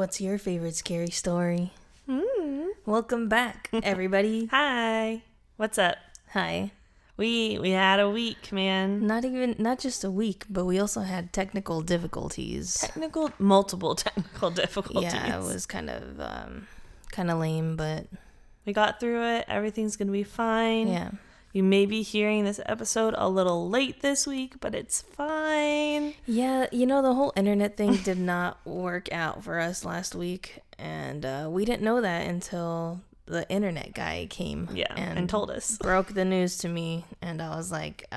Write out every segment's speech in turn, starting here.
What's your favorite scary story? Welcome back, everybody. Hi. What's up? Hi. We had a week, man. Not just a week, but we also had technical difficulties. Multiple technical difficulties. Yeah, it was kind of lame, but we got through it. Everything's gonna be fine. Yeah. You may be hearing this episode a little late this week, but it's fine. Yeah, the whole internet thing did not work out for us last week, and we didn't know that until the internet guy came. Yeah, and told us. Broke the news to me, and I was like,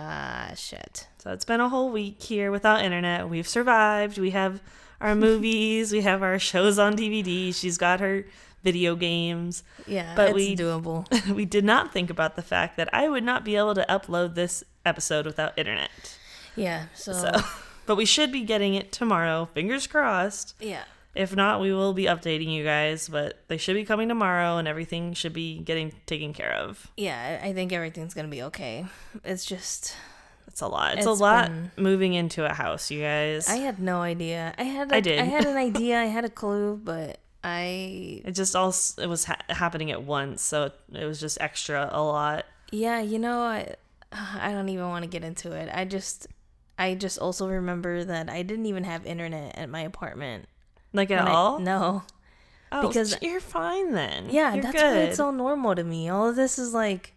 shit. So it's been a whole week here without internet. We've survived. We have our movies. We have our shows on DVD. She's got her video games. Yeah, but it's doable. We did not think about the fact that I would not be able to upload this episode without internet. Yeah, so but we should be getting it tomorrow. Fingers crossed. Yeah. If not, we will be updating you guys, but they should be coming tomorrow and everything should be getting taken care of. Yeah, I think everything's going to be okay. It's a lot. It's a lot moving into a house, you guys. I had no idea. I had an idea. I had a clue, but it was happening at once, so it was just extra a lot. Yeah, I don't even want to get into it. I just also remember that I didn't even have internet at my apartment. Like at all? No. Oh, because you're fine then. Yeah, you're that's good. why it's so normal to me. All of this is like,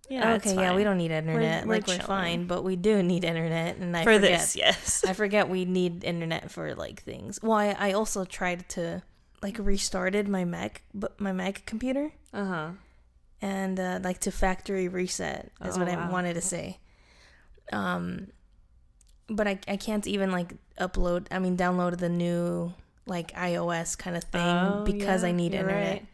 yeah, okay, yeah, we don't need internet. We're fine, but we do need internet, and I forget. This, yes. I forget we need internet for like things. Well, I also tried to restarted my Mac computer. And to factory reset is what I wanted to say. But I can't even download the new iOS kind of thing because I need internet. Right.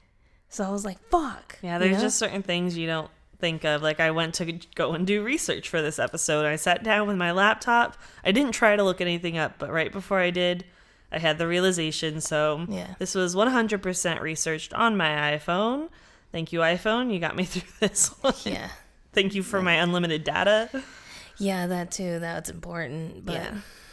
So I was like, fuck. Yeah, there's just certain things you don't think of. Like I went to go and do research for this episode. I sat down with my laptop. I didn't try to look anything up, but right before I did, I had the realization. So This was 100% researched on my iPhone. Thank you, iPhone. You got me through this one. Yeah. Thank you for my unlimited data. Yeah, that too. That's important. But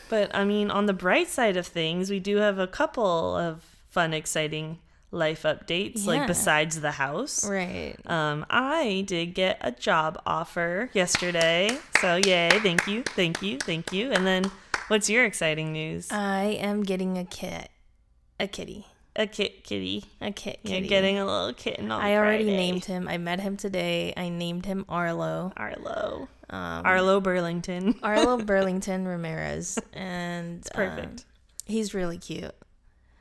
But I mean, on the bright side of things, we do have a couple of fun, exciting life updates, besides the house. Right. I did get a job offer yesterday. So yay, thank you. And then what's your exciting news? I am getting a kitty. A kitty. You're getting a little kitten on I already Friday. named him. I met him today. I named him Arlo. Arlo Burlington. Arlo Burlington Ramirez. And it's perfect. He's really cute.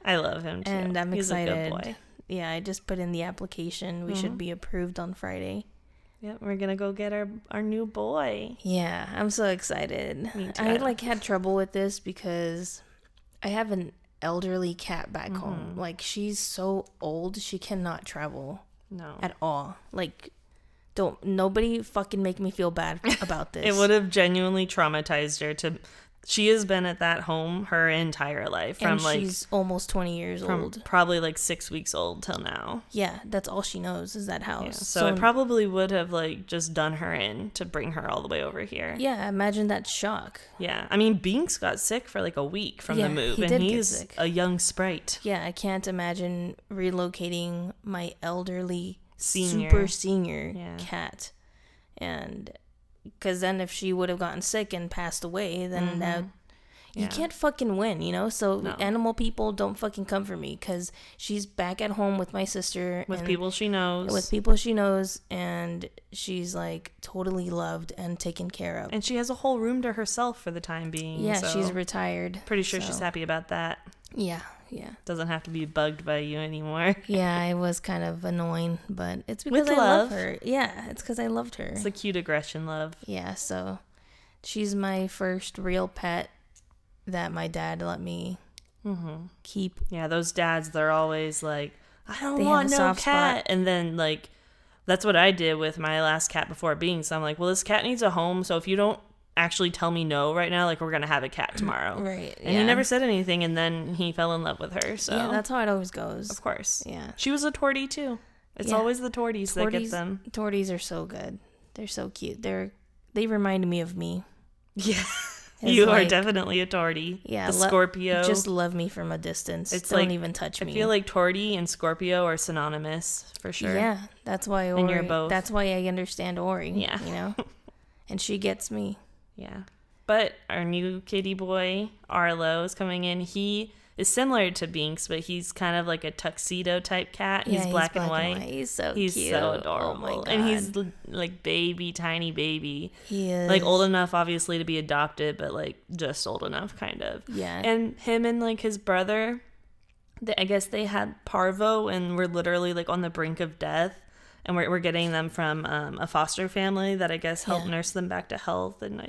I love him too. And I'm excited. He's a good boy. Yeah, I just put in the application. We should be approved on Friday. Yeah, we're gonna go get our new boy. Yeah, I'm so excited. Me too. I had trouble with this because I have an elderly cat back home. She's so old, she cannot travel. No. At all. Nobody fucking make me feel bad about this. It would have genuinely traumatized her she has been at that home her entire life. She's almost 20 years old. Probably 6 weeks old till now. Yeah, that's all she knows is that house. Yeah, so it probably would have just done her in to bring her all the way over here. Yeah, imagine that shock. Yeah, I mean Binks got sick for a week from the move, he's a young sprite. Yeah, I can't imagine relocating my elderly super senior cat, and because then if she would have gotten sick and passed away, then you can't fucking win, so animal people don't fucking come for me because she's back at home with my sister with people she knows, and she's totally loved and taken care of, and she has a whole room to herself for the time being. So she's retired. Pretty sure she's happy about that. Yeah. Doesn't have to be bugged by you anymore. Yeah, it was kind of annoying, but it's because I love her. Yeah, it's because I loved her. It's the cute aggression love. Yeah, so she's my first real pet that my dad let me keep. Yeah, those dads, they're always I don't want no cat. Spot. And then that's what I did with my last cat before being. So I'm well, this cat needs a home. So if you don't actually tell me no right now, we're gonna have a cat tomorrow. Right. And he never said anything, and then he fell in love with her. So yeah, that's how it always goes. Of course. Yeah. She was a tortie too. It's always the torties that get them. Torties are so good. They're so cute. They remind me of me. Yeah. You are definitely a tortie. Yeah, the Scorpio. Just love me from a distance. Don't even touch me. I feel like tortie and Scorpio are synonymous for sure. Yeah, that's why Ori. And you're both. That's why I understand Ori. Yeah, you know, and she gets me. Yeah, but our new kitty boy Arlo is coming in. He is similar to Binks, but he's kind of like a tuxedo type cat. Yeah, he's black and white. He's so cute. He's so adorable. Oh my God. And he's like tiny baby. He is. Like old enough, obviously, to be adopted, but like just old enough, kind of. Yeah. And him and like his brother, I guess they had parvo and were literally like on the brink of death. And we're getting them from a foster family that I guess helped nurse them back to health. And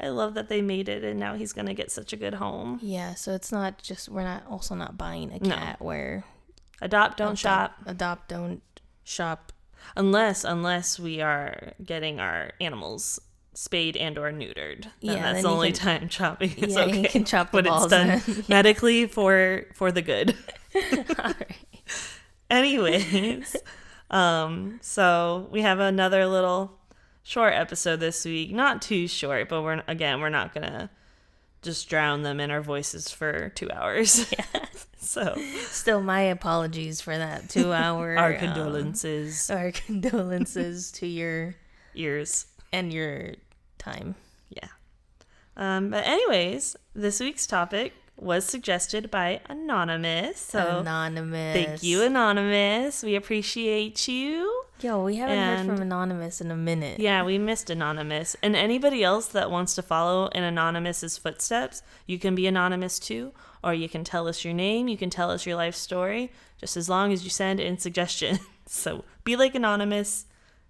I love that they made it, and now he's gonna get such a good home. Yeah, so it's not just we're not buying a cat where adopt, don't shop. Adopt, don't shop. Unless we are getting our animals spayed and or neutered. Then that's the only time shopping is okay. You can chop the when balls it's done medically for the good. All right. Anyways, so we have another little short episode this week. Not too short, but we're not gonna just drown them in our voices for 2 hours. Yeah. So still my apologies for that 2 hour. Our condolences. Our condolences to your ears and your time. Yeah. But anyways, this week's topic was suggested by Anonymous. So Anonymous. Thank you, Anonymous. We appreciate you. Yo, we haven't heard from Anonymous in a minute. Yeah, we missed Anonymous. And anybody else that wants to follow in Anonymous's footsteps, you can be anonymous too, or you can tell us your name, you can tell us your life story, just as long as you send in suggestions. So be like Anonymous.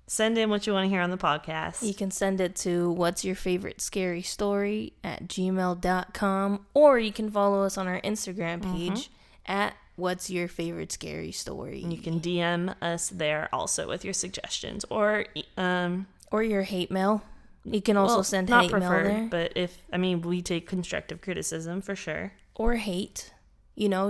Send in what you want to hear on the podcast. You can send it to whatsyourfavoritescarystory @gmail.com, or you can follow us on our Instagram page at whatsyourfavoritescarystory. And you can DM us there also with your suggestions or your hate mail. You can also send hate mail there. But we take constructive criticism for sure. Or hate.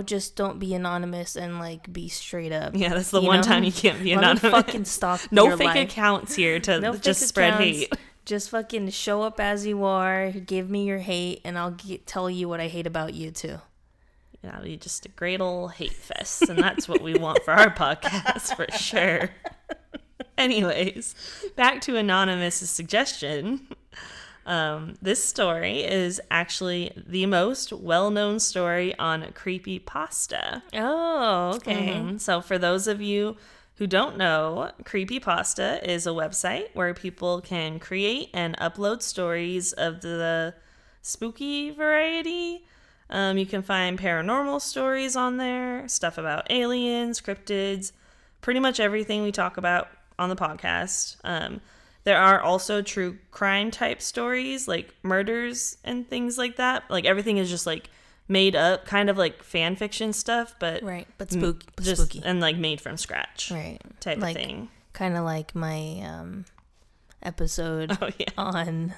Just don't be anonymous and like be straight up. Yeah, that's the one time you can't be anonymous. Fucking stalk no fake accounts here to just spread hate. Just fucking show up as you are. Give me your hate, and I'll tell you what I hate about you too. Yeah, we just a great old hate fest, and that's what we want for our podcast for sure. Anyways, back to Anonymous's suggestion. This story is actually the most well-known story on creepypasta. Oh, okay. So for those of you who don't know, creepypasta is a website where people can create and upload stories of the spooky variety. You can find paranormal stories on there, stuff about aliens, cryptids, pretty much everything we talk about on the podcast. There are also true crime type stories, like murders and things like that. Like everything is just like made up, kind of like fan fiction stuff, but right, but spooky, and like made from scratch, right? Type of thing. Kind of like my episode on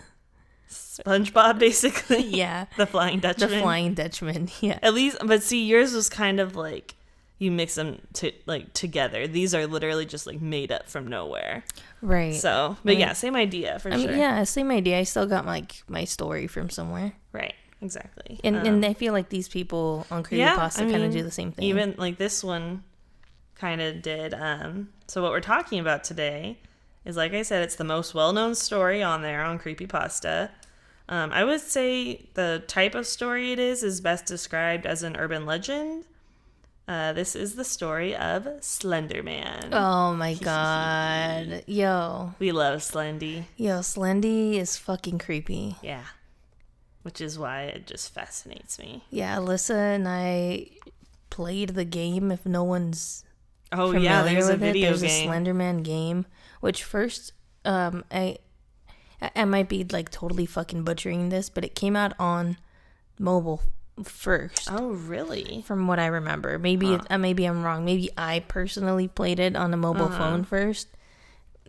SpongeBob, basically. Yeah, the Flying Dutchman. Yeah, at least, but see, yours was kind of like you mix them together. These are literally just like made up from nowhere. Right. So, but yeah, same idea for sure. Yeah, same idea. I still got my story from somewhere. Right. Exactly. And I feel like these people on creepypasta kind of do the same thing. Even like this one kind of did. So what we're talking about today is, like I said, it's the most well-known story on there on creepypasta. I would say the type of story it is best described as an urban legend. This is the story of Slenderman. Oh my god. Yo. We love Slendy. Yo, Slendy is fucking creepy. Yeah. Which is why it just fascinates me. Yeah, Alyssa and I played the game. If no one's there's a video game. There's a Slenderman game. Which first, I might be like totally fucking butchering this, but it came out on mobile first. Oh, really? From what I remember. Maybe I'm wrong. Maybe I personally played it on a mobile phone first,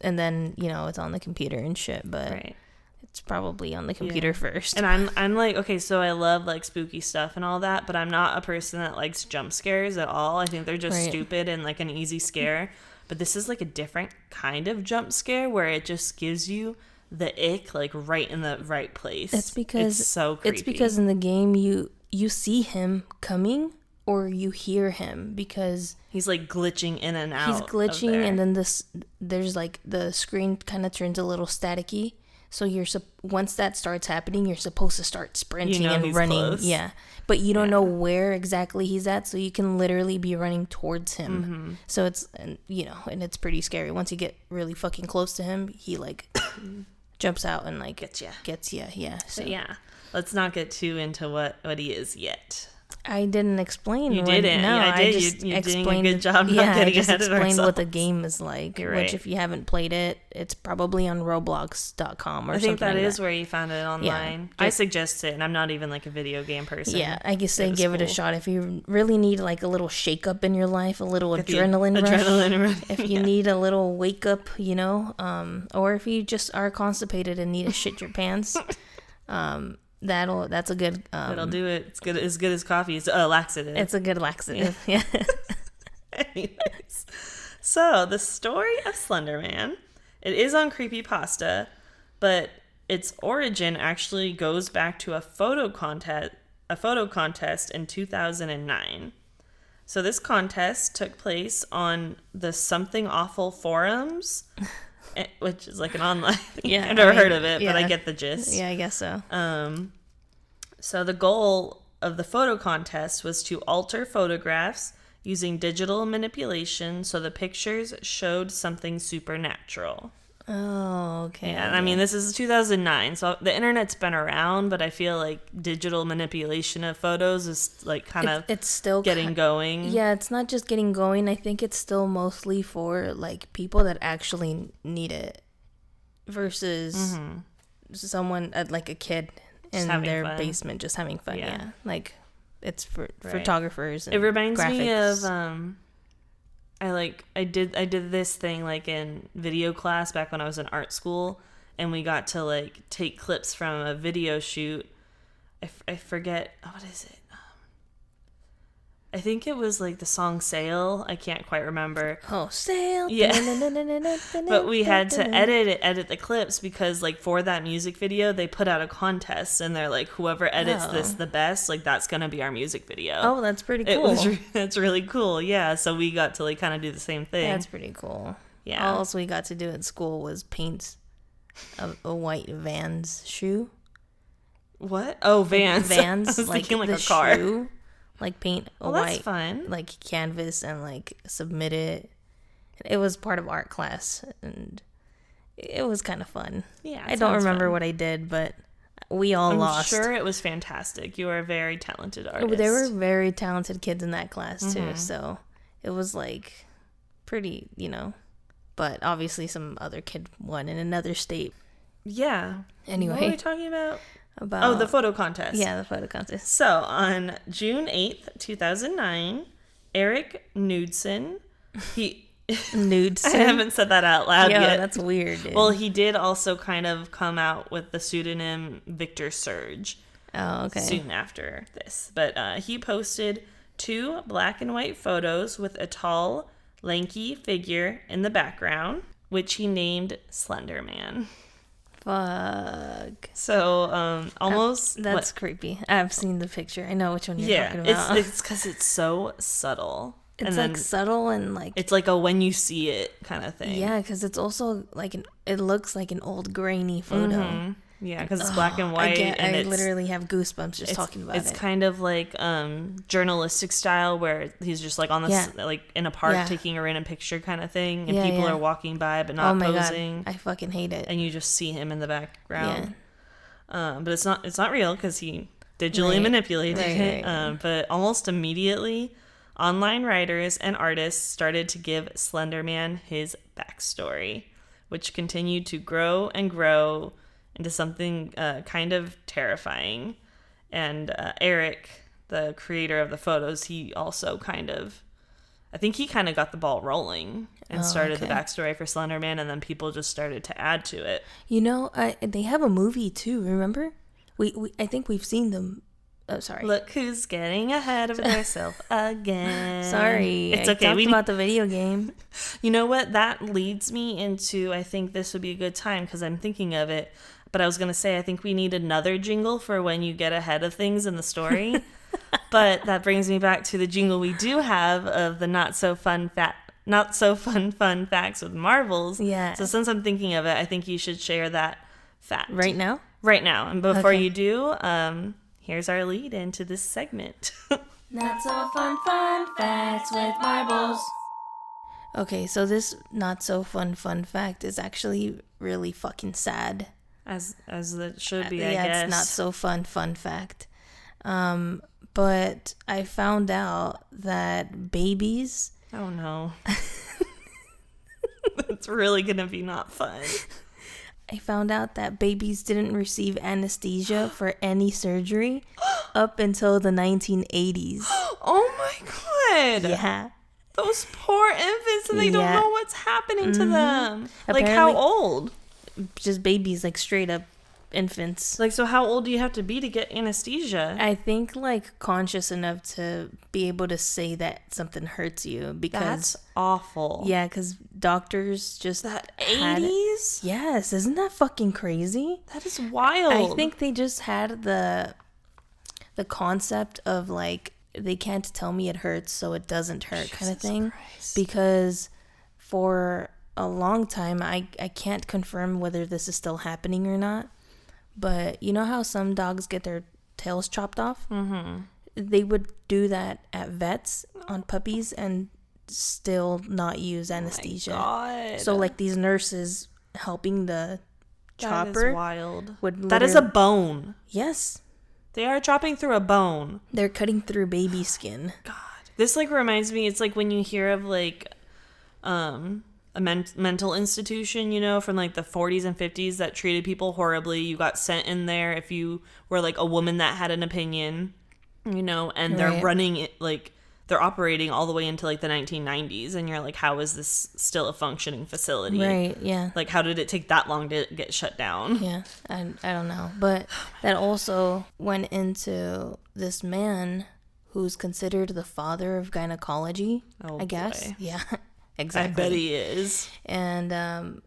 and then it's on the computer and shit. But right. It's probably on the computer first. And I'm like, okay, so I love like spooky stuff and all that, but I'm not a person that likes jump scares at all. I think they're just stupid and like an easy scare. But this is like a different kind of jump scare where it just gives you the ick like right in the right place. It's because it's so creepy. It's because in the game you see him coming or you hear him because he's like glitching in and out. He's glitching, and then there's like the screen kind of turns a little staticky. So once that starts happening, you're supposed to start sprinting and running. Close. Yeah. But you don't know where exactly he's at, so you can literally be running towards him. Mm-hmm. So it's, and it's pretty scary. Once you get really fucking close to him, he like jumps out and like gets you. Yeah. So yeah, let's not get too into what he is yet. I didn't explain. You didn't. No, yeah, I did. You're doing a good job not getting ahead of ourselves. I just explained what the game is like, You're right. Which if you haven't played it, it's probably on Roblox.com or something. I think that like is where you found it online. Yeah, I suggest it, and I'm not even like a video game person. Yeah, I guess they give it a shot. If you really need like a little shake up in your life, a little adrenaline rush. If you need a little wake up, or if you just are constipated and need to shit your pants, that's a good that'll do it. It's good as coffee. It's a laxative. It's a good laxative. Yeah. Anyways, so the story of Slenderman, it is on Creepypasta, but its origin actually goes back to a photo contest in 2009. So this contest took place on the Something Awful forums, which is like an online. Yeah, I've never heard of it, but I get the gist. Yeah, I guess so. So the goal of the photo contest was to alter photographs using digital manipulation so the pictures showed something supernatural. Oh, okay. Yeah, and I mean, this is 2009, so the internet's been around, but I feel like digital manipulation of photos is like it's still getting going. Yeah, it's not just getting going. I think it's still mostly for like people that actually need it versus someone like a kid in their basement just having fun. Yeah. Like it's for photographers and it reminds graphics. Me of I did this thing like in video class back when I was in art school, and we got to like take clips from a video shoot. I forget, what is it? I think it was like the song Sail. I can't quite remember. Oh, Sail. Yeah. But we had to edit the clips because like for that music video, they put out a contest and they're like, whoever edits this the best, like that's going to be our music video. Oh, that's pretty cool. That's really cool. Yeah. So we got to like kind of do the same thing. That's pretty cool. Yeah. All else we got to do at school was paint a white Vans shoe. What? Oh, Vans. Vans. I was like thinking like the a car. Shoe. Like paint a white fun. Like canvas and like submit it. It was part of art class and it was kind of fun. Yeah, I don't remember what I did, but we all lost. I'm sure it was fantastic. You were a very talented artist. There were very talented kids in that class too, so it was like pretty, But obviously some other kid won in another state. Yeah. Anyway, what are we talking about? The photo contest. Yeah, the photo contest. So, on June 8th, 2009, Eric Knudsen, Knudsen? I haven't said that out loud yet. That's weird, dude. Well, he did also kind of come out with the pseudonym Victor Surge. Oh, okay. Soon after this. But he posted 2 black and white photos with a tall, lanky figure in the background, which he named Slenderman. Fuck. So, almost... That's creepy. I've seen the picture. I know which one you're talking about. It's because it's so subtle. It's like subtle and like... It's like a when you see it kind of thing. Yeah, because it's also like it looks like an old grainy photo. Mm-hmm. Yeah, because it's black and white. I literally have goosebumps just talking about it. It's kind of like journalistic style where he's just like on this like in a park taking a random picture kind of thing, and people are walking by but not posing. God. I fucking hate it. And you just see him in the background. Yeah. But it's not real because he digitally manipulated it. Right. But almost immediately, online writers and artists started to give Slenderman his backstory, which continued to grow and grow into something kind of terrifying. And Eric, the creator of the photos, he also I think he kind of got the ball rolling and started the backstory for Slenderman, and then people just started to add to it. They have a movie too, remember? I think we've seen them Oh, sorry. Look who's getting ahead of herself again. Sorry. It's okay. I talked about the video game. You know what? That leads me into, I think this would be a good time because I'm thinking of it. But I was going to say, I think we need another jingle for when you get ahead of things in the story. But that brings me back to the jingle we do have of the not so fun facts with marbles. Yeah. So since I'm thinking of it, I think you should share that fact. Right now? Right now. And before you do, here's our lead into this segment. Not so fun facts with marbles. Okay, so this not so fun fact is actually really fucking sad. As it should be, I guess. Yeah, it's not so fun fact. But I found out that babies... Oh no. It's really gonna be not fun. I found out that babies didn't receive anesthesia for any surgery up until the 1980s. Oh my god. Yeah. Those poor infants, and they don't know what's happening to them. Apparently, like, how old? Just babies, like straight up infants. Like, so how old do you have to be to get anesthesia? I think, like, conscious enough to be able to say that something hurts you, because... That's awful. Yeah, because doctors just... That 80s? Yes, isn't that fucking crazy? That is wild. I think they just had the concept of, like, they can't tell me it hurts, so it doesn't hurt, kind of thing. Christ. Because for a long time, I can't confirm whether this is still happening or not, but you know how some dogs get their tails chopped off? Mm-hmm. They would do that at vets on puppies and still not use anesthesia. Oh my God. So, like, these nurses helping the chopper. That is wild. Would that is a bone. Yes. They are chopping through a bone. They're cutting through baby skin. God. This, like, reminds me, it's like when you hear of, like, a mental institution, you know, from like the 40s and 50s that treated people horribly. You got sent in there if you were like a woman that had an opinion, you know, and they're running it, like they're operating all the way into like the 1990s, and you're like, how is this still a functioning facility? Right, yeah. Like, how did it take that long to get shut down? Yeah, I don't know. But that also went into this man who's considered the father of gynecology, I guess. Boy. Yeah. Exactly. I bet he is. And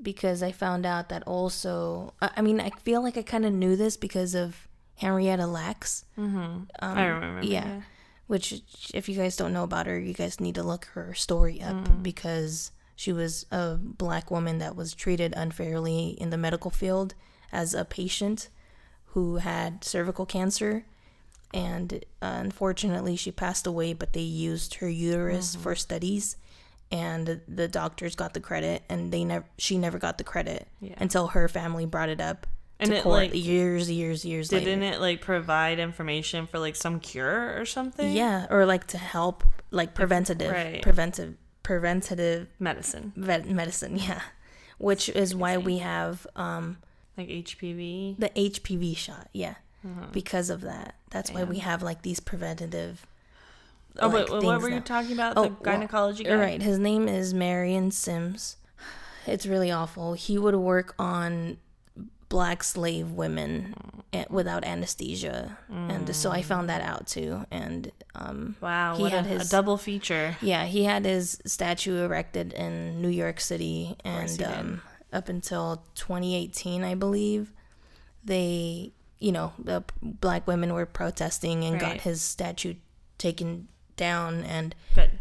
because I found out that also, I mean, I feel like I kind of knew this because of Henrietta Lacks. Mm-hmm. I remember. Yeah. Which, if you guys don't know about her, you guys need to look her story up, because she was a black woman that was treated unfairly in the medical field as a patient who had cervical cancer. And unfortunately, she passed away, but they used her uterus for studies. And the doctors got the credit, and she never got the credit until her family brought it up to court, like, years later. Didn't it like provide information for like some cure or something? Yeah, or like to help, like preventative medicine. Medicine, yeah. Which is why we have like HPV. The HPV shot, yeah. Because of that. That's why we have like these preventative. Oh, like, but what were you talking about? The gynecology guy? Right. His name is Marion Sims. It's really awful. He would work on black slave women without anesthesia. And so I found that out too. And wow, he had a double feature. Yeah, he had his statue erected in New York City. And up until 2018, I believe, they, you know, the black women were protesting and got his statue taken down, and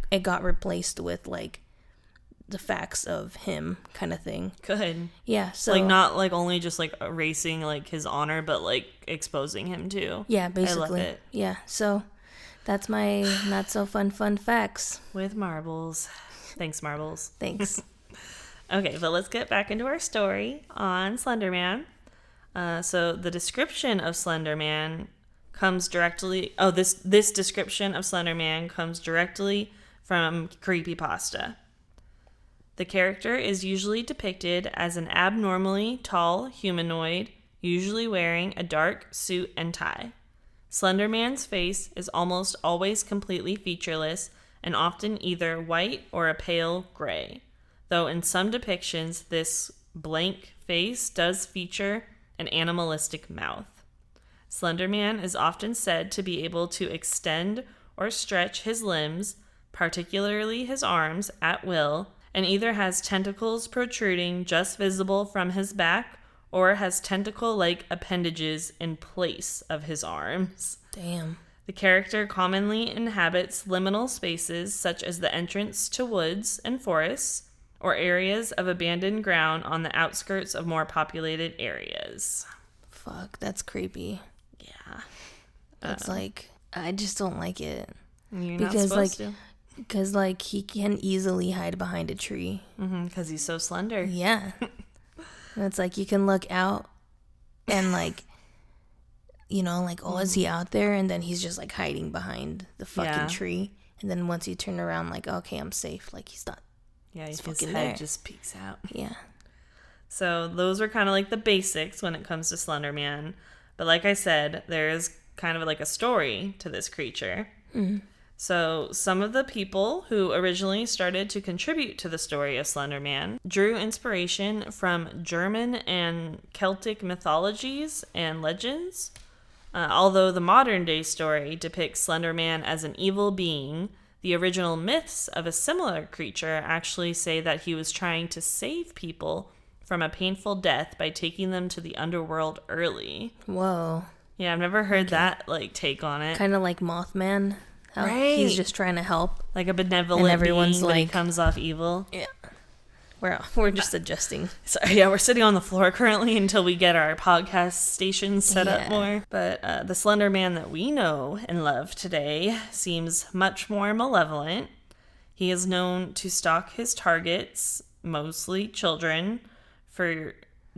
it got replaced with like the facts of him kind of thing. Good. Yeah, so like not like only just like erasing like his honor, but like exposing him too. Yeah, basically. I love it. Yeah, so that's my not so fun facts with marbles. Thanks, marbles. Thanks. Okay, but let's get back into our story on Slenderman. So the description of Slenderman comes directly... Oh, this description of Slenderman comes directly from Creepypasta. The character is usually depicted as an abnormally tall humanoid, usually wearing a dark suit and tie. Slenderman's face is almost always completely featureless and often either white or a pale gray, though in some depictions this blank face does feature an animalistic mouth. Slenderman is often said to be able to extend or stretch his limbs, particularly his arms, at will, and either has tentacles protruding just visible from his back or has tentacle-like appendages in place of his arms. Damn. The character commonly inhabits liminal spaces such as the entrance to woods and forests or areas of abandoned ground on the outskirts of more populated areas. Fuck, that's creepy. Yeah. That's I just don't like it. You're not supposed to. Because, he can easily hide behind a tree. Because he's so slender. Yeah. And it's you can look out and, is he out there? And then he's just, hiding behind the fucking tree. And then once you turn around, okay, I'm safe. He's not. Yeah, his fucking head there. just peeks out. Yeah. So those were kind of the basics when it comes to Slenderman. But like I said, there is kind of a story to this creature. Mm-hmm. So some of the people who originally started to contribute to the story of Slenderman drew inspiration from German and Celtic mythologies and legends. Although the modern day story depicts Slenderman as an evil being, the original myths of a similar creature actually say that he was trying to save people from a painful death by taking them to the underworld early. Whoa. Yeah, I've never heard that take on it. Kind of like Mothman. How right. He's just trying to help. Like a benevolent and everyone's being, but he comes off evil. Yeah. We're just adjusting. Sorry, yeah, we're sitting on the floor currently until we get our podcast station set up more. But the Slender Man that we know and love today seems much more malevolent. He is known to stalk his targets, mostly children, for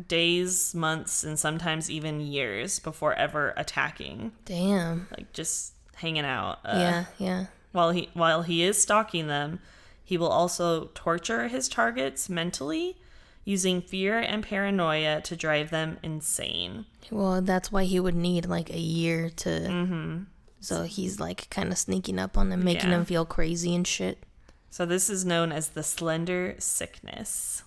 days, months, and sometimes even years before ever attacking. Damn. Just hanging out. Yeah. While he is stalking them, he will also torture his targets mentally, using fear and paranoia to drive them insane. Well, that's why he would need a year to... Mm-hmm. So he's kind of sneaking up on them, making them feel crazy and shit. So this is known as the Slender Sickness.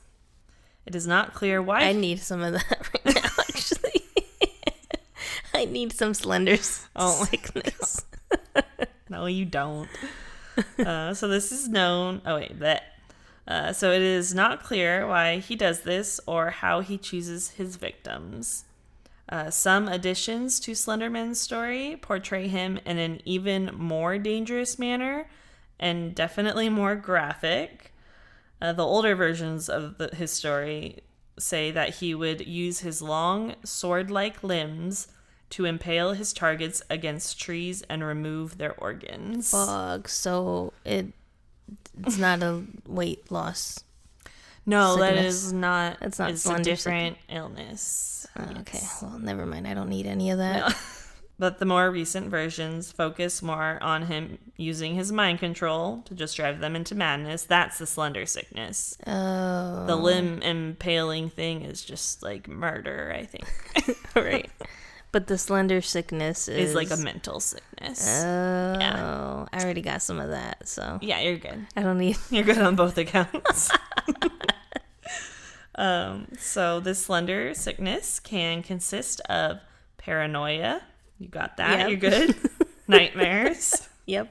It is not clear why... I need some of that right now, actually. I need some slender sickness. No, you don't. So this is known... Oh, wait. So it is not clear why he does this or how he chooses his victims. Some additions to Slenderman's story portray him in an even more dangerous manner and definitely more graphic. The older versions of his story say that he would use his long sword-like limbs to impale his targets against trees and remove their organs. Fuck, so it's not a weight loss. No, sickness. that is not. It's not. It's a different illness. Okay, well, never mind. I don't need any of that. No. But the more recent versions focus more on him using his mind control to just drive them into madness. That's the Slender Sickness. Oh. The limb impaling thing is just murder, I think. Right. But the Slender Sickness is a mental sickness. Oh. Yeah. I already got some of that, so. Yeah, you're good. I don't need. You're good on both accounts. So this Slender Sickness can consist of paranoia. You got that. Yep. You're good. Nightmares. Yep.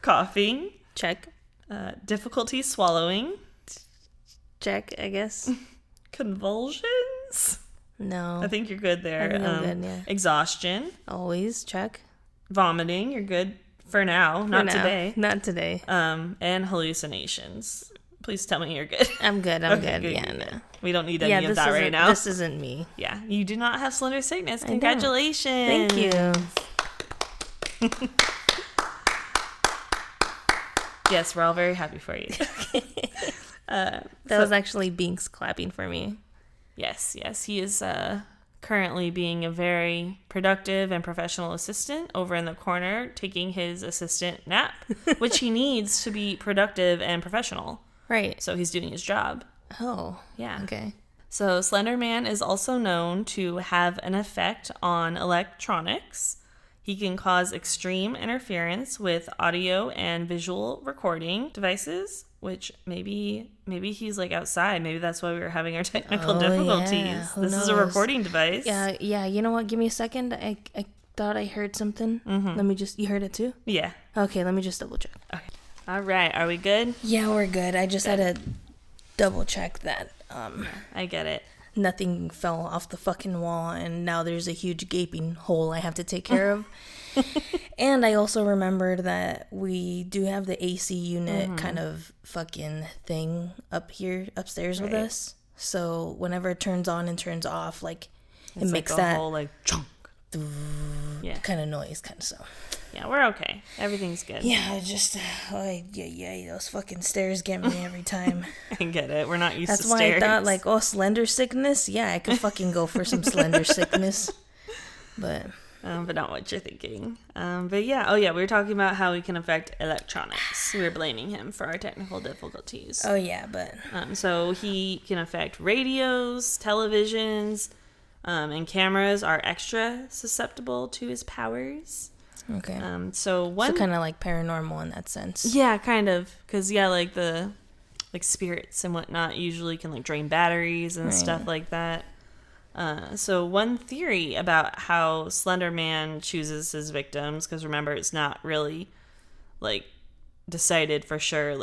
Coughing. Check. Difficulty swallowing. Check, I guess. Convulsions. No. I think you're good there. I think I'm good, yeah. Exhaustion. Always check. Vomiting. You're good for now. Not today. Not today. And hallucinations. Please tell me you're good. I'm good. I'm good. Yeah, good. no. We don't need any of that right now. This isn't me. Yeah, you do not have Slender Sickness. Congratulations. Thank you. Yes, we're all very happy for you. That was actually Binks clapping for me. Yes. He is currently being a very productive and professional assistant over in the corner, taking his assistant nap, which he needs to be productive and professional. Right. So he's doing his job. Oh. Yeah. Okay. So Slenderman is also known to have an effect on electronics. He can cause extreme interference with audio and visual recording devices, which maybe he's like outside. Maybe that's why we were having our technical difficulties. Yeah. Who This knows? is a recording device. Yeah. You know what? Give me a second. I thought I heard something. Mm-hmm. You heard it too? Yeah. Okay, let me just double check. Okay. All right. Are we good? Yeah, we're good. I just had to double check that. I get it. Nothing fell off the fucking wall, and now there's a huge gaping hole I have to take care of. And I also remembered that we do have the AC unit kind of fucking thing upstairs with us. So whenever it turns on and turns off, like it makes like that whole chunk kind of noise, kind of so. Yeah, we're okay. Everything's good. Yeah, just those fucking stairs get me every time. I get it. We're not used to stairs. That's why I thought slender sickness. Yeah, I could fucking go for some slender sickness, but not what you're thinking. But yeah. Oh yeah, we were talking about how he can affect electronics. We were blaming him for our technical difficulties. Oh yeah, but so he can affect radios, televisions, and cameras are extra susceptible to his powers. Okay. So kind of like paranormal in that sense. Yeah, kind of, because like the spirits and whatnot usually can drain batteries and stuff like that. So one theory about how Slenderman chooses his victims, because remember it's not really decided for sure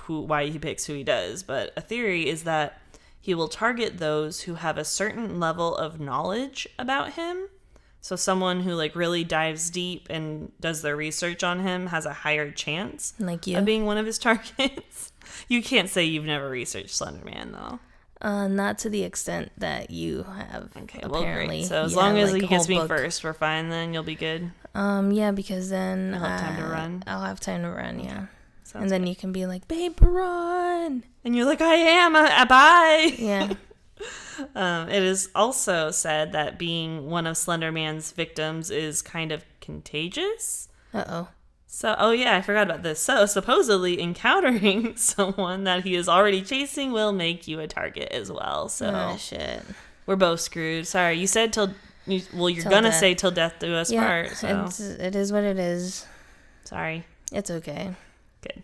why he picks who he does, but a theory is that he will target those who have a certain level of knowledge about him. So someone who really dives deep and does their research on him has a higher chance of being one of his targets. You can't say you've never researched Slenderman though. Not to the extent that you have. Okay, apparently. Well, great. So as long as he gets me first, we're fine. Then you'll be good. Yeah, because then I'll have time to run. I'll have time to run. Yeah. Sounds and then good. You can be like, babe, run. And you're like, I am. Bye. Yeah. It is also said that being one of Slenderman's victims is kind of contagious. Uh-oh. So, I forgot about this. So, supposedly encountering someone that he is already chasing will make you a target as well. So, shit. We're both screwed. Sorry, you said you're till gonna death. Say till death do us part. So. It is what it is. Sorry. It's okay. Good.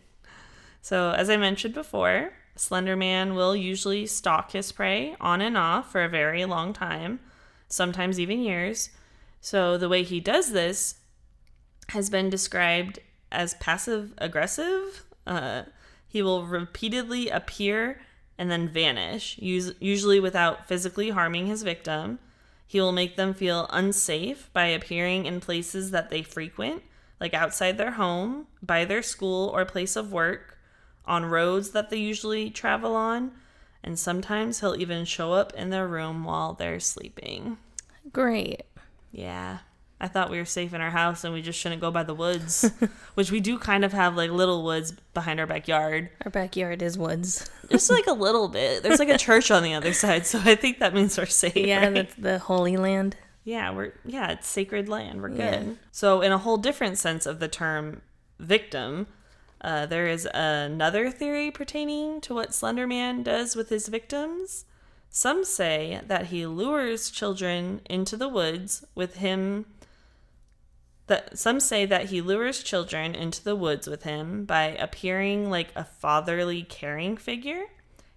So, as I mentioned before, Slenderman will usually stalk his prey on and off for a very long time, sometimes even years. So the way he does this has been described as passive-aggressive. He will repeatedly appear and then vanish, usually without physically harming his victim. He will make them feel unsafe by appearing in places that they frequent, like outside their home, by their school or place of work, on roads that they usually travel on, and sometimes he'll even show up in their room while they're sleeping. Great. Yeah. I thought we were safe in our house and we just shouldn't go by the woods, which we do kind of have little woods behind our backyard. Our backyard is woods. Just a little bit. There's a church on the other side, so I think that means we're safe. Yeah, right? That's the Holy Land. Yeah, it's sacred land. We're good. Yeah. So in a whole different sense of the term victim, there is another theory pertaining to what Slenderman does with his victims. Some say that he lures children into the woods with him. Some say that he lures children into the woods with him by appearing like a fatherly, caring figure.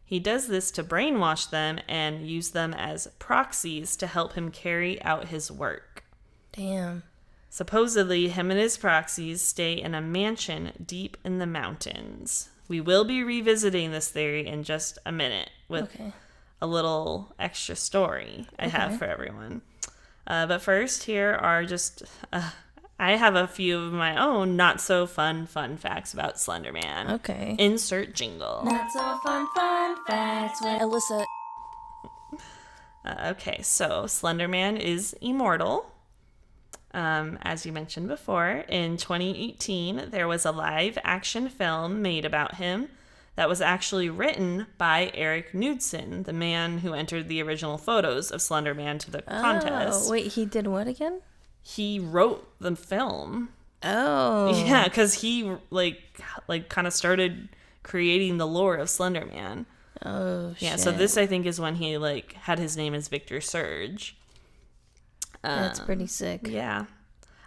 He does this to brainwash them and use them as proxies to help him carry out his work. Damn. Supposedly, him and his proxies stay in a mansion deep in the mountains. We will be revisiting this theory in just a minute with a little extra story I have for everyone. But first, here are just... I have a few of my own not-so-fun facts about Slenderman. Okay. Insert jingle. Not so fun facts with Alyssa. Okay, so Slenderman is immortal. As you mentioned before, in 2018, there was a live-action film made about him that was actually written by Eric Knudsen, the man who entered the original photos of Slenderman to the contest. Oh, wait, he did what again? He wrote the film. Oh. Yeah, because he, kind of started creating the lore of Slenderman. Oh, shit. Yeah, so this, I think, is when he, had his name as Victor Surge. That's pretty sick. Yeah.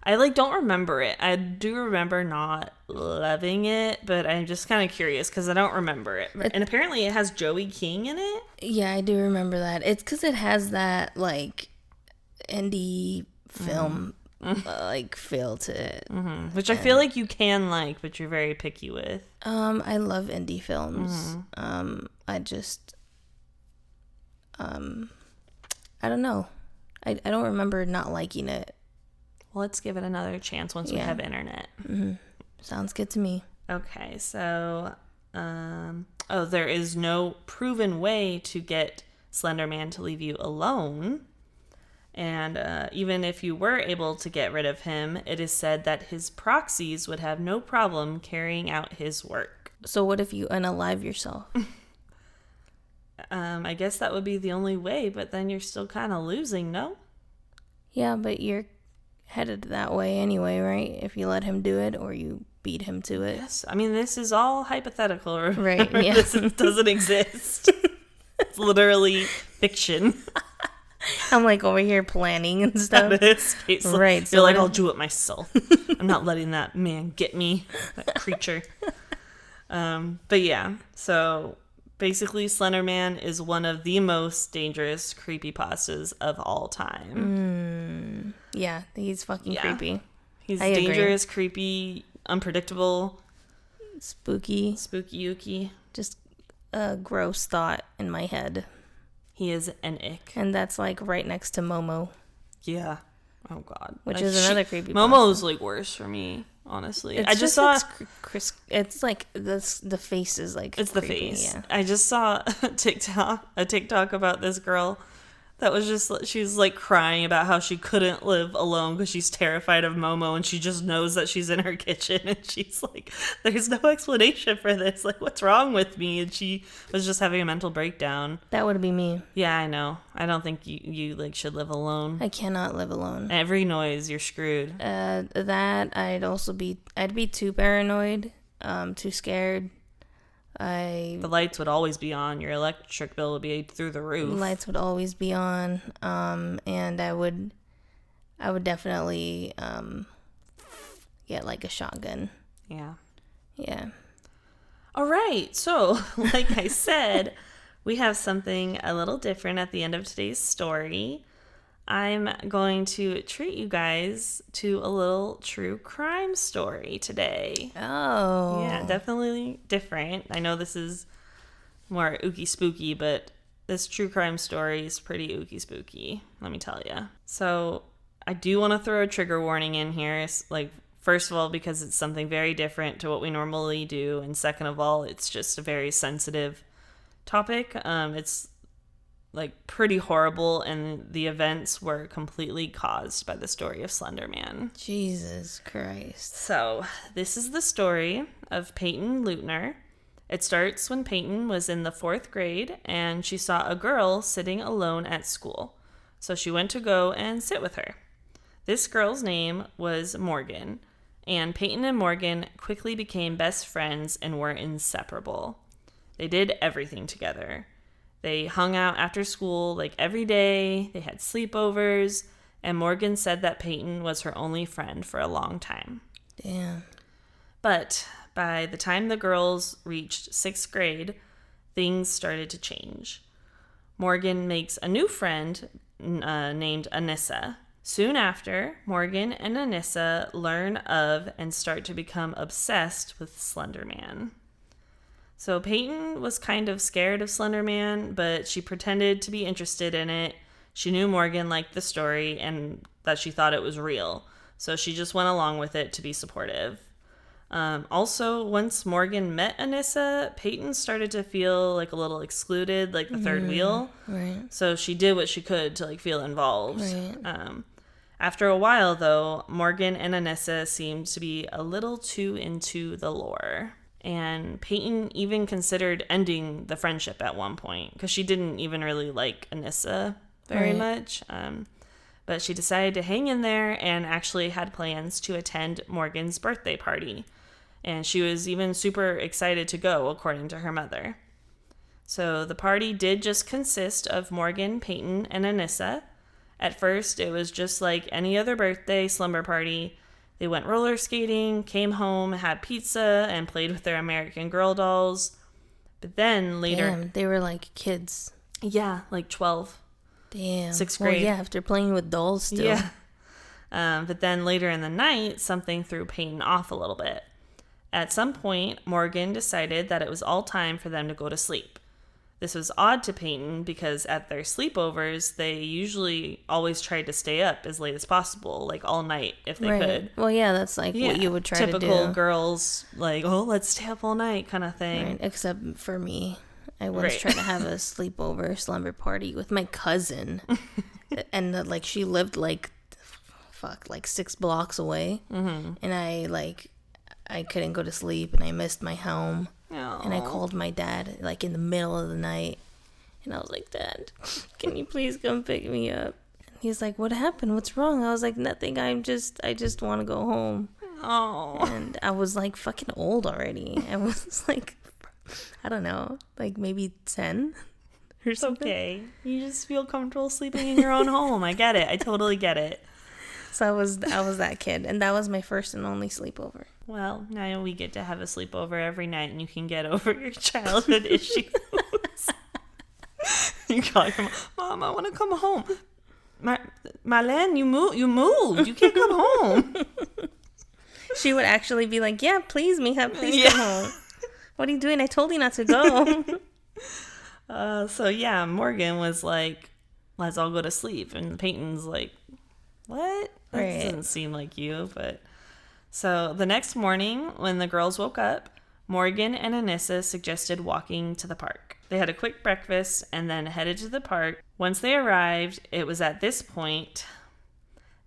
I like don't remember it. I do remember not loving it, but I'm just kind of curious because I don't remember it. And apparently it has Joey King in it. Yeah, I do remember that. It's because it has that like indie film like feel to it, which I feel like you can like, but you're very picky with. I love indie films. I just I don't know. I don't remember not liking it. Well, let's give it another chance once we have internet. Sounds good to me. Okay, so there is no proven way to get Slenderman to leave you alone. And even if you were able to get rid of him, it is said that his proxies would have no problem carrying out his work. So what if you unalive yourself? I guess that would be the only way, but then you're still kind of losing, no? Yeah, but you're headed that way anyway, right? If you let him do it or you beat him to it. Yes. I mean, this is all hypothetical. Right, yeah. This doesn't exist. It's literally fiction. I'm like over here planning and stuff. Right. So you're like, I'll do it myself. I'm not letting that man get me, that creature. But yeah, so basically Slenderman is one of the most dangerous creepypastas of all time. Yeah, he's fucking creepy. He's dangerous, creepy, unpredictable. Spooky. Spooky-ooky. Just a gross thought in my head. He is an ick. And that's like right next to Momo. Yeah. Oh, God. Which is another creepy Momo's like worse for me, honestly. I just saw... It's like the face is like it's creepy, the face. Yeah. I just saw a TikTok about this girl that was just... She's like crying about how she couldn't live alone because she's terrified of Momo and she just knows that she's in her kitchen and she's like, there's no explanation for this. Like, what's wrong with me? And she was just having a mental breakdown. That would be me. Yeah, I know. I don't think you like should live alone. I cannot live alone. Every noise, you're screwed. That I'd be too paranoid, too scared. The lights would always be on. Your electric bill would be through the roof. Lights would always be on. And I would definitely get like a shotgun. Yeah. Yeah. All right. So, like I said, we have something a little different at the end of today's story. I'm going to treat you guys to a little true crime story today. Oh. Yeah, definitely different. I know this is more ooky spooky, but this true crime story is pretty ooky spooky, let me tell you. So I do want to throw a trigger warning in here. It's like, first of all, because it's something very different to what we normally do. And second of all, it's just a very sensitive topic. It's like pretty horrible, and the events were completely caused by the story of Slenderman. Jesus Christ. So this is the story of Peyton Leutner. It starts when Peyton was in the 4th grade and she saw a girl sitting alone at school. So she went to go and sit with her. This girl's name was Morgan, and Peyton and Morgan quickly became best friends and were inseparable. They did everything together. They hung out after school like every day. They had sleepovers. And Morgan said that Peyton was her only friend for a long time. Damn. But by the time the girls reached 6th grade, things started to change. Morgan makes a new friend named Anissa. Soon after, Morgan and Anissa learn of and start to become obsessed with Slenderman. So Peyton was kind of scared of Slenderman, but she pretended to be interested in it. She knew Morgan liked the story and that she thought it was real, so she just went along with it to be supportive. Also, once Morgan met Anissa, Peyton started to feel like a little excluded, like the third wheel. Right. So she did what she could to like feel involved. Right. After a while, though, Morgan and Anissa seemed to be a little too into the lore. And Peyton even considered ending the friendship at one point because she didn't even really like Anissa very much. But she decided to hang in there and actually had plans to attend Morgan's birthday party. And she was even super excited to go, according to her mother. So the party did just consist of Morgan, Peyton, and Anissa. At first, it was just like any other birthday slumber party. They went roller skating, came home, had pizza, and played with their American Girl dolls. But then later... Damn, they were like kids. Yeah, like 12. Damn. 6th grade. Well, yeah, after playing with dolls still. Yeah. But then later in the night, something threw Peyton off a little bit. At some point, Morgan decided that it was all time for them to go to sleep. This was odd to Peyton because at their sleepovers, they usually always tried to stay up as late as possible, like all night if they could. Well, yeah, that's like what you would try to do. Typical girls, like, oh, let's stay up all night kind of thing. Right, except for me. I once tried to have a sleepover slumber party with my cousin. And like she lived like 6 blocks away. Mm-hmm. And I couldn't go to sleep and I missed my home. Aww. And I called my dad like in the middle of the night. And I was like, Dad, can you please come pick me up? And he's like, what happened? What's wrong? I was like, nothing. I just want to go home. Oh. And I was like fucking old already. I was like, I don't know, like maybe 10 or something. Okay. You just feel comfortable sleeping in your own home. I get it. I totally get it. So I was that kid, and that was my first and only sleepover. Well, now we get to have a sleepover every night, and you can get over your childhood issues. You call your mom, I want to come home. Marlene, you moved. You can't come home. She would actually be like, yeah, please, Mija, please come home. What are you doing? I told you not to go. So yeah, Morgan was like, let's all go to sleep. And Peyton's like, what? That doesn't seem like you. But so the next morning when the girls woke up, Morgan and Anissa suggested walking to the park. They had a quick breakfast and then headed to the park. Once they arrived, it was at this point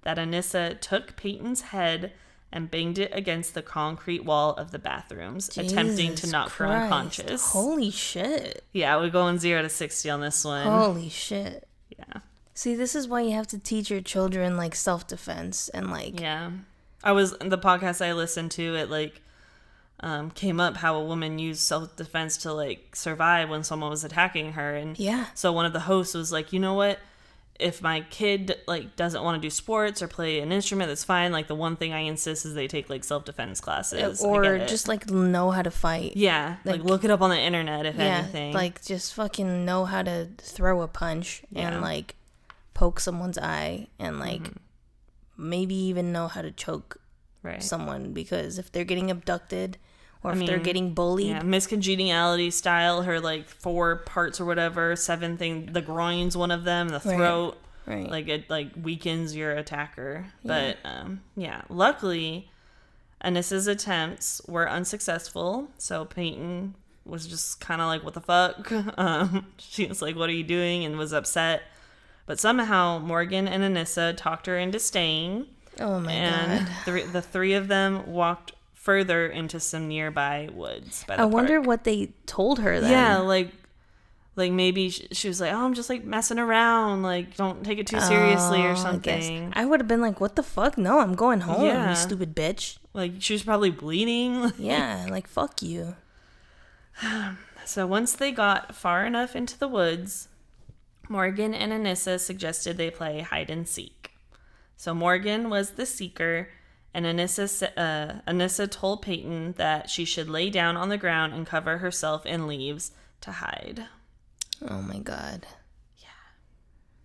that Anissa took Peyton's head and banged it against the concrete wall of the bathrooms, attempting to knock her unconscious. Holy shit. Yeah, we're going 0 to 60 on this one. Holy shit. Yeah. See, this is why you have to teach your children, like, self-defense and, like... Yeah. The podcast I listened to, it, like, came up how a woman used self-defense to, like, survive when someone was attacking her. And so one of the hosts was like, you know what? If my kid, like, doesn't want to do sports or play an instrument, that's fine. Like, the one thing I insist is they take, like, self-defense classes. Or just, like, know how to fight. Yeah. Like, look it up on the internet, if anything. Like, just fucking know how to throw a punch and, like, poke someone's eye and, like, maybe even know how to choke someone. Because if they're getting abducted... Or if they're getting bullied. Yeah, Miss Congeniality style, her, like, 4 parts or whatever, 7 thing, the groin's one of them, the throat. Right. Like, it, like, weakens your attacker. Yeah. But, luckily, Anissa's attempts were unsuccessful. So Peyton was just kind of like, what the fuck? She was like, what are you doing? And was upset. But somehow, Morgan and Anissa talked her into staying. Oh, my God. And the 3 of them walked further into some nearby woods by the I wonder what they told her then. Yeah, like maybe she was like, oh, I'm just like messing around, like don't take it too seriously or something. I would have been like, what the fuck? No, I'm going home, you stupid bitch. Like she was probably bleeding. Yeah, like fuck you. So once they got far enough into the woods, Morgan and Anissa suggested they play hide and seek. So Morgan was the seeker, and Anissa told Peyton that she should lay down on the ground and cover herself in leaves to hide. Oh my God. Yeah.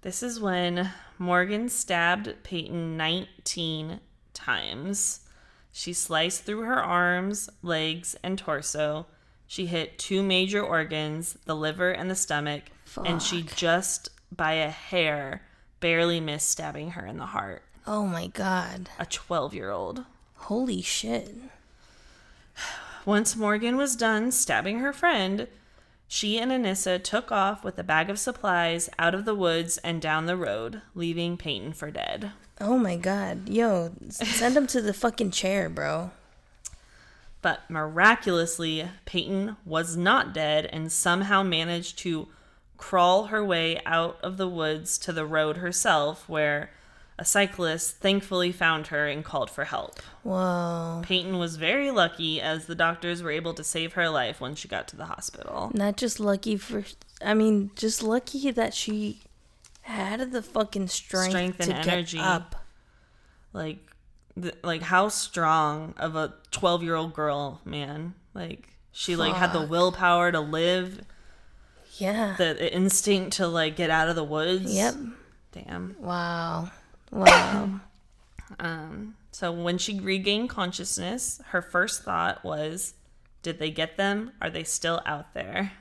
This is when Morgan stabbed Peyton 19 times. She sliced through her arms, legs, and torso. She hit 2 major organs, the liver and the stomach, and she just, by a hair, barely missed stabbing her in the heart. Oh my God. A 12-year-old. Holy shit. Once Morgan was done stabbing her friend, she and Anissa took off with a bag of supplies out of the woods and down the road, leaving Peyton for dead. Oh my God. Yo, send him to the fucking chair, bro. But miraculously, Peyton was not dead and somehow managed to crawl her way out of the woods to the road herself, where a cyclist thankfully found her and called for help. Whoa. Peyton was very lucky, as the doctors were able to save her life when she got to the hospital. Not just lucky just lucky that she had the fucking strength and to energy. Get up. Like how strong of a 12-year-old girl, man. Like she like had the willpower to live. Yeah. The instinct to like get out of the woods. Yep. Damn. Wow. So when she regained consciousness, her first thought was, did they get them? Are they still out there?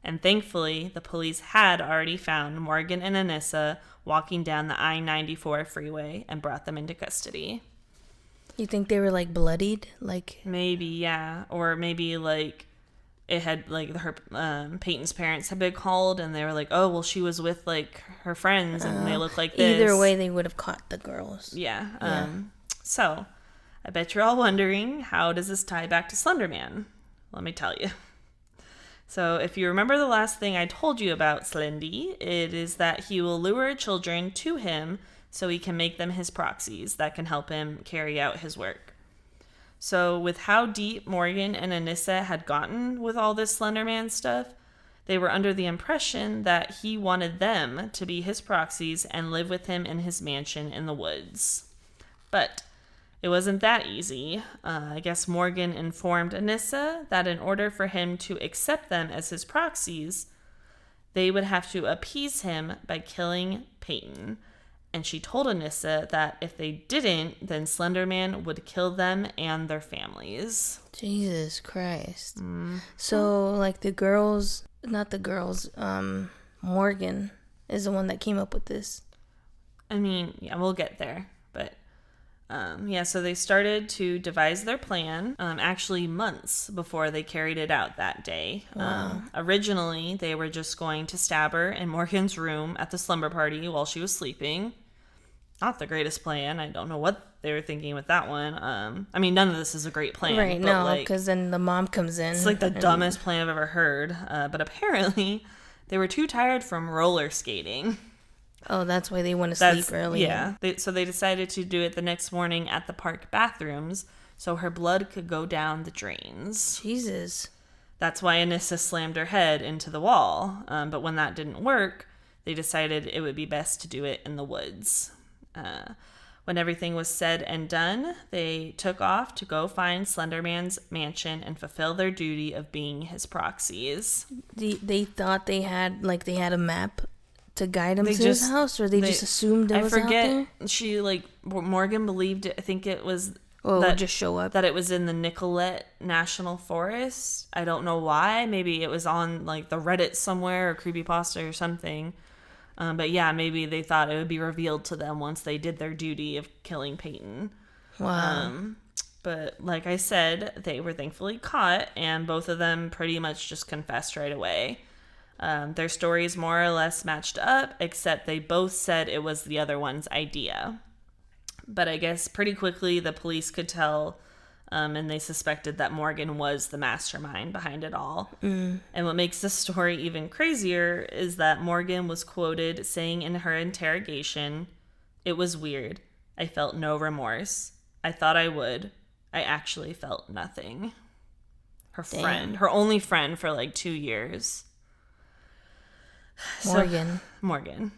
And thankfully, the police had already found Morgan and Anissa walking down the I-94 freeway and brought them into custody. You think they were like bloodied? Like maybe, yeah. Or maybe like it had like her Peyton's parents had been called and they were like, oh, well, she was with like her friends and they look like this. Either way, they would have caught the girls. Yeah. So I bet you're all wondering, how does this tie back to Slenderman? Let me tell you. So if you remember the last thing I told you about Slendy, it is that he will lure children to him so he can make them his proxies that can help him carry out his work. So with how deep Morgan and Anissa had gotten with all this Slenderman stuff, they were under the impression that he wanted them to be his proxies and live with him in his mansion in the woods. But it wasn't that easy. I guess Morgan informed Anissa that in order for him to accept them as his proxies, they would have to appease him by killing Peyton. And she told Anissa that if they didn't, then Slenderman would kill them and their families. Jesus Christ. So, like, Morgan is the one that came up with this. I mean, yeah, we'll get there. But, so they started to devise their plan, actually months before they carried it out that day. Wow. Originally, they were just going to stab her in Morgan's room at the slumber party while she was sleeping. Not the greatest plan. I don't know what they were thinking with that one. I mean, none of this is a great plan. Right, no, because then the mom comes in. It's like the dumbest plan I've ever heard. But apparently, they were too tired from roller skating. Oh, that's why they want to sleep early. Yeah. So they decided to do it the next morning at the park bathrooms so her blood could go down the drains. Jesus. That's why Anissa slammed her head into the wall. But when that didn't work, they decided it would be best to do it in the woods. When everything was said and done, they took off to go find Slenderman's mansion and fulfill their duty of being his proxies. They thought they had a map to guide him to his house, or they just assumed it was out there? She, Morgan believed it. I think it was... Oh, it would just show up? That it was in the Nicollet National Forest. I don't know why. Maybe it was on, the Reddit somewhere or Creepypasta or something. But yeah, maybe they thought it would be revealed to them once they did their duty of killing Peyton. Wow. But like I said, they were thankfully caught, and both of them pretty much just confessed right away. Their stories more or less matched up, except they both said it was the other one's idea. But I guess pretty quickly the police could tell, and they suspected that Morgan was the mastermind behind it all. And what makes this story even crazier is that Morgan was quoted saying in her interrogation, "It was weird. I felt no remorse. I thought I would. I actually felt nothing." Her friend, her only friend for 2 years. Morgan.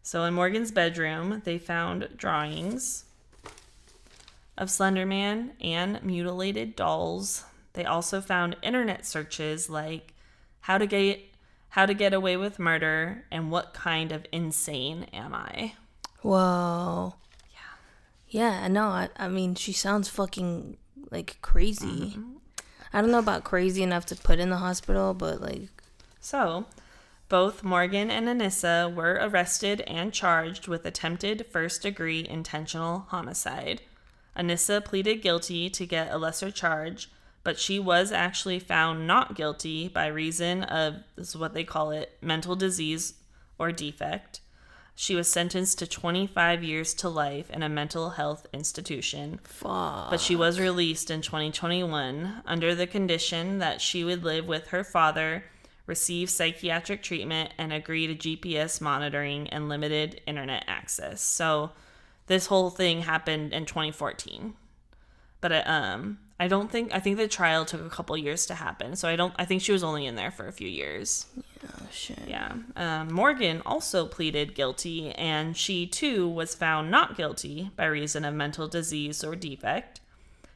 So in Morgan's bedroom, they found drawings of Slenderman and mutilated dolls. They also found internet searches like how to get away with murder and what kind of insane am I? Whoa. Yeah, no, I mean, she sounds fucking crazy. Mm-hmm. I don't know about crazy enough to put in the hospital, but So, both Morgan and Anissa were arrested and charged with attempted first-degree intentional homicide. Anissa pleaded guilty to get a lesser charge, but she was actually found not guilty by reason of, this is what they call it, mental disease or defect. She was sentenced to 25 years to life in a mental health institution. Fuck. But she was released in 2021 under the condition that she would live with her father, receive psychiatric treatment, and agree to GPS monitoring and limited internet access. So this whole thing happened in 2014. But I think the trial took a couple years to happen. So I think she was only in there for a few years. Yeah. Oh, shit. Yeah. Morgan also pleaded guilty, and she, too, was found not guilty by reason of mental disease or defect.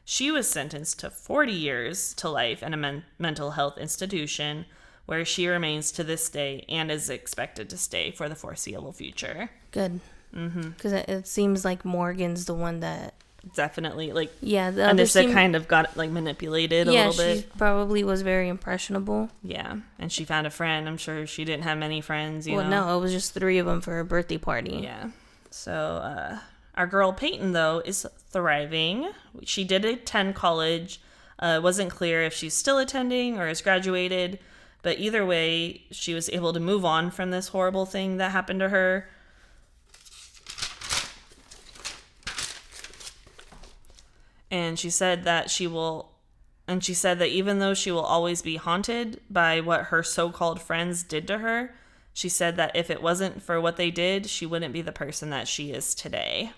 She was sentenced to 40 years to life in a mental health institution, where she remains to this day and is expected to stay for the foreseeable future. Good. Because it seems like Morgan's the one that... Definitely, like... Yeah, the and other this kind of got, like, manipulated a little bit. Yeah, she probably was very impressionable. Yeah, and she found a friend. I'm sure she didn't have many friends, you know? No, it was just 3 of them for her birthday party. Yeah. So, our girl Peyton, though, is thriving. She did attend college. It wasn't clear if she's still attending or has graduated. But either way, she was able to move on from this horrible thing that happened to her. And she said that even though she will always be haunted by what her so-called friends did to her, she said that if it wasn't for what they did, she wouldn't be the person that she is today.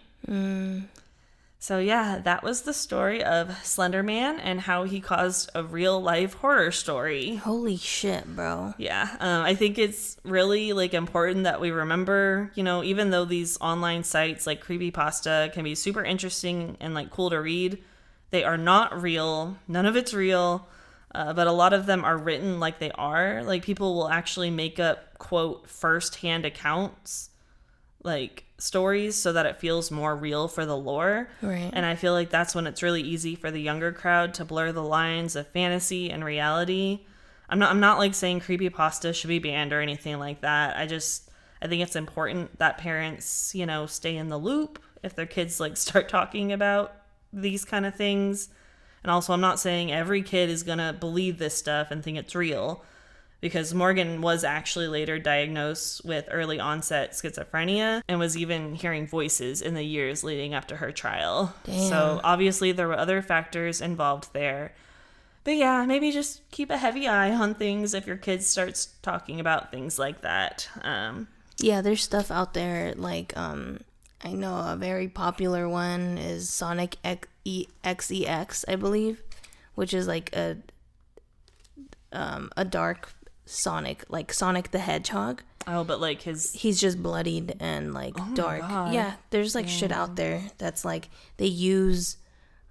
So yeah, that was the story of Slenderman and how he caused a real-life horror story. Holy shit, bro. Yeah, I think it's really, like, important that we remember, you know, even though these online sites like Creepypasta can be super interesting and, like, cool to read, they are not real. None of it's real, but a lot of them are written like they are. Like, people will actually make up, quote, first-hand accounts, like, stories so that it feels more real for the lore. Right. And I feel like that's when it's really easy for the younger crowd to blur the lines of fantasy and reality. I'm not like saying creepypasta should be banned or anything like that. I think it's important that parents, you know, stay in the loop if their kids, like, start talking about these kind of things. And also, I'm not saying every kid is gonna believe this stuff and think it's real, because Morgan was actually later diagnosed with early onset schizophrenia and was even hearing voices in the years leading up to her trial. Damn. So obviously there were other factors involved there. But yeah, maybe just keep a heavy eye on things if your kid starts talking about things like that. Yeah, there's stuff out there, like, I know a very popular one is Sonic XEX, I believe, which is like a dark Sonic, like Sonic the Hedgehog. Oh, but like he's just bloodied and like dark. Yeah, there's like shit out there that's like they use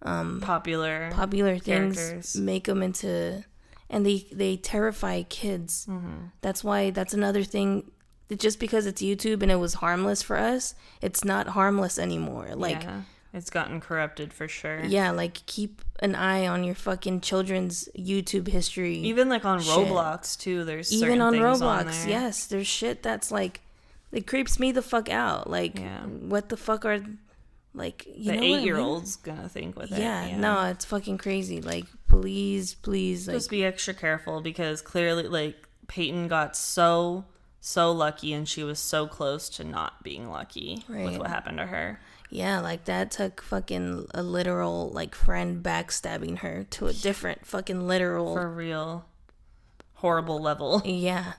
popular things, characters. Make them into, and they terrify kids. That's another thing. Just because it's YouTube and it was harmless for us, it's not harmless anymore. Like, yeah, it's gotten corrupted for sure. Yeah, like, keep an eye on your fucking children's YouTube history. Even like on shit. Roblox too, there's even on things Roblox, on there. Yes, there's shit that's like, it creeps me the fuck out. Like, what the fuck are, like, you the know 8-year-old's gonna think with it. Yeah, no, it's fucking crazy. Like, please, like, just be extra careful, because clearly, like, Peyton got so lucky, and she was so close to not being lucky with what happened to her. Yeah, like, that took fucking a literal, like, friend backstabbing her to a different fucking literal, for real, horrible level. Yeah.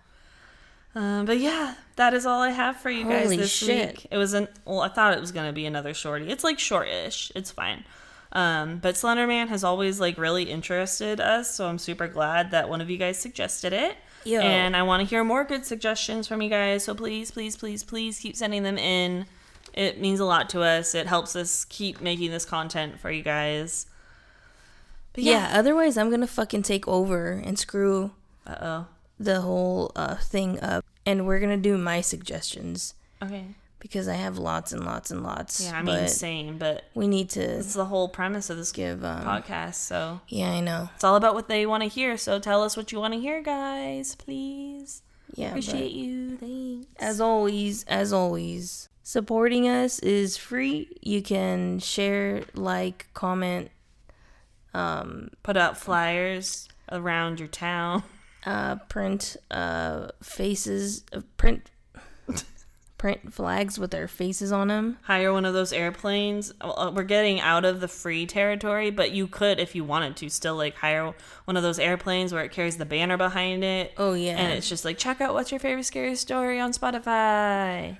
But yeah, that is all I have for you guys this week. It was I thought it was going to be another shorty. It's like short-ish. It's fine. But Slenderman has always, like, really interested us, so I'm super glad that one of you guys suggested it. Yo. And I want to hear more good suggestions from you guys, so please keep sending them in. It means a lot to us. It helps us keep making this content for you guys. But yeah, otherwise I'm gonna fucking take over and screw the whole thing up, and we're gonna do my suggestions. Okay. Because I have lots and lots and lots. Yeah, I mean, same, but we need to... It's the whole premise of this podcast, so... Yeah, I know. It's all about what they want to hear, so tell us what you want to hear, guys, please. Yeah, appreciate you. Thanks. As always, supporting us is free. You can share, like, comment, put out flyers around your town. Print flags with their faces on them. Hire one of those airplanes. We're getting out of the free territory, but you could, if you wanted to, still, like, hire one of those airplanes where it carries the banner behind it. Oh, yeah. And it's just like, check out What's Your Favorite Scary Story on Spotify.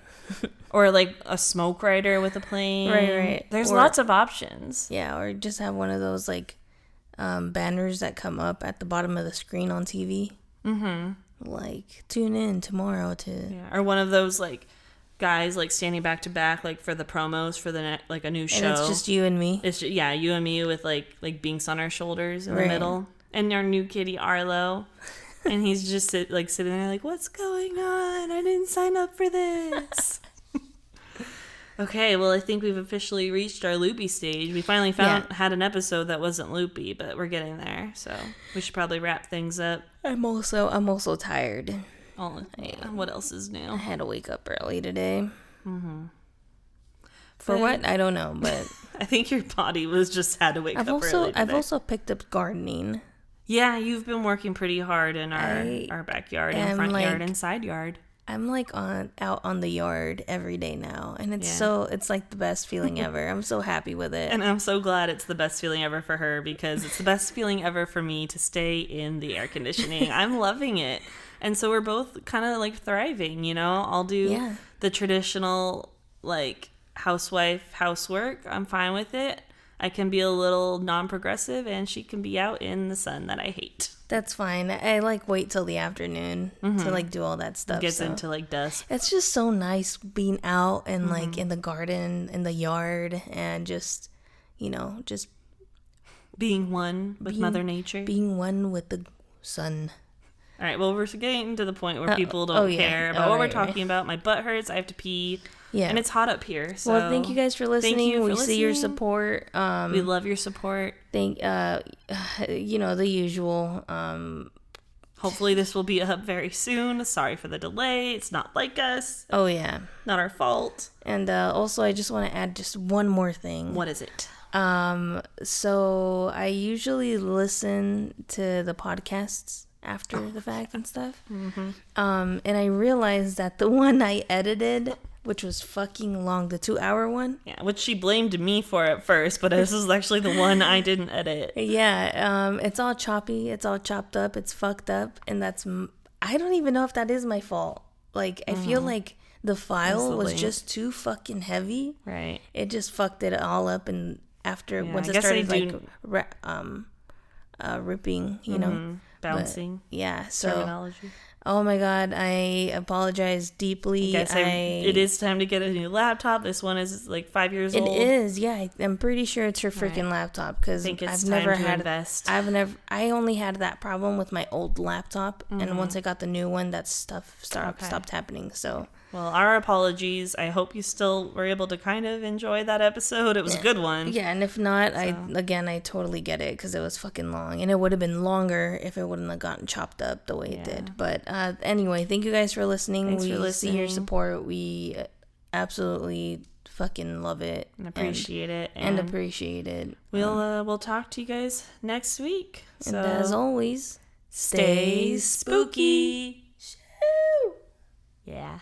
Or, like, a smoke rider with a plane. Right. There's lots of options. Yeah, or just have one of those, like, banners that come up at the bottom of the screen on TV. like tune in tomorrow to. Yeah, or one of those like guys like standing back to back like for the promos for the like a new show. And it's just you and me. It's just, yeah, you and me with like Binks on our shoulders in the middle, and our new kitty Arlo, and he's just sitting there like, what's going on? I didn't sign up for this. Okay, well, I think we've officially reached our loopy stage. We finally had an episode that wasn't loopy, but we're getting there, so we should probably wrap things up. I'm also tired. Oh, yeah. What else is new? I had to wake up early today. Mm-hmm. For what? I don't know, but I think your body was just had to wake up early today. I've also picked up gardening. Yeah, you've been working pretty hard in our backyard and front yard and side yard. I'm like out on the yard every day now, and it's like the best feeling ever. I'm so happy with it. And I'm so glad it's the best feeling ever for her, because it's the best feeling ever for me to stay in the air conditioning. I'm loving it. And so we're both kind of like thriving, you know? I'll do the traditional like housework. I'm fine with it. I can be a little non-progressive, and she can be out in the sun that I hate. That's fine. I like wait till the afternoon to like do all that stuff. Gets into like dusk. It's just so nice being out and like in the garden, in the yard, and just, you know, just being one with Mother Nature. Being one with the sun. All right, well, we're getting to the point where people don't care about what we're talking about. My butt hurts. I have to pee. Yeah. And it's hot up here. So well, thank you guys for listening. We see your support. We love your support. You know, the usual. Hopefully this will be up very soon. Sorry for the delay. It's not like us. Oh, yeah. Not our fault. And also, I just want to add just one more thing. What is it? So I usually listen to the podcasts after the fact and stuff. Mm-hmm. And I realized that the one I edited, which was fucking long, the 2-hour one. Yeah, which she blamed me for at first, but this is actually the one I didn't edit. Yeah, it's all choppy, it's all chopped up, it's fucked up, and I don't even know if that is my fault. Like, I feel like the file was just too fucking heavy. Right. It just fucked it all up, and once it started ripping, you know. Bouncing. But, yeah, so terminology. Oh my god, I apologize deeply. It is time to get a new laptop. This one is like 5 years old. It is, yeah. I'm pretty sure it's her freaking laptop, because I've never had invest. I only had that problem with my old laptop, and once I got the new one, that stuff stopped happening. So, well, our apologies. I hope you still were able to kind of enjoy that episode. It was a good one. Yeah, and if not, I totally get it, because it was fucking long, and it would have been longer if it wouldn't have gotten chopped up the way it did. But anyway, thank you guys for listening. Thanks for listening. See your support. We absolutely fucking love it and appreciate it. We'll talk to you guys next week. And as always, stay spooky. Shoo! Yeah.